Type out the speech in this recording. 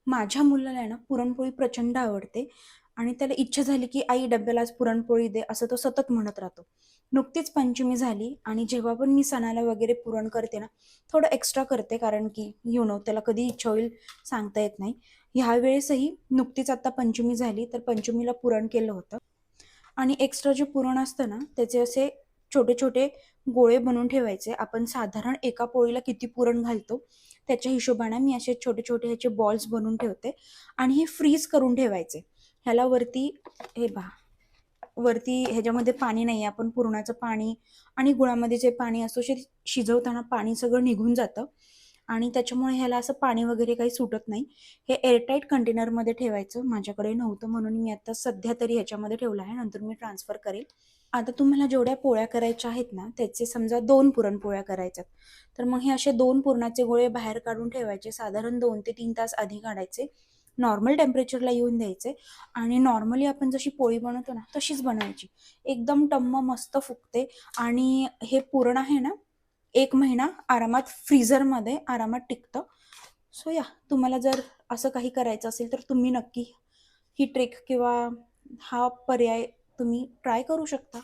माझ्या मुलाला आहे ना पुरणपोळी प्रचंड आवडते आणि त्याला इच्छा झाली की आई डब्याला आज पुरणपोळी दे असं तो सतत म्हणत राहतो. नुकतीच पंचमी झाली आणि जेव्हा पण मी सणाला वगैरे पुरण करते ना, थोडं एक्स्ट्रा करते कारण की त्याला कधी इच्छा होईल सांगता येत नाही. ह्या वेळेसही नुकतीच आता पंचमी झाली तर पंचमीला पुरण केलं होतं आणि एक्स्ट्रा जे पुरण असतं ना त्याचे असे छोटे छोटे गोळे बनवून ठेवायचे. आपण साधारण एका पोळीला किती पुरण घालतो त्याच्या हिशोबाने मी असे छोटे छोटे ह्याचे बॉल्स बनवून ठेवते आणि हे फ्रीज करून ठेवायचे. ह्याला वरती हे पहा, वरती ह्याच्यामध्ये पाणी नाही, आपण पुरणाचं पाणी आणि गुळामध्ये जे पाणी असतो ते शिजवताना पाणी सगळं निघून जातं आणि त्याच्यामुळे ह्याला असं पाणी वगैरे काही सुटत नाही. हे एअरटाईट कंटेनरमध्ये ठेवायचं. माझ्याकडे नव्हतं म्हणून मी आता सध्या तरी ह्याच्यामध्ये ठेवलं आहे, नंतर मी ट्रान्सफर करेल. आता तुम्हाला जेवढ्या पोळ्या करायच्या आहेत ना त्याचे समजा 2 पुरणपोळ्या करायच्यात, तर मग हे असे 2 पुरणाचे गोळे बाहेर काढून ठेवायचे. साधारण 2 ते 3 तास आधी काढायचे, नॉर्मल टेम्परेचरला येऊन द्यायचे आणि नॉर्मली आपण जशी पोळी बनवतो ना तशीच बनवायची. एकदम टम्म मस्त फुगते आणि हे पुरण आहे ना 1 महिना आरामात फ्रीझरमध्ये आरामात टिकतं. सो या, तुम्हाला जर असं काही करायचं असेल तर तुम्ही नक्की ही ट्रिक किंवा हा पर्याय तुम्ही ट्राय करू शकता.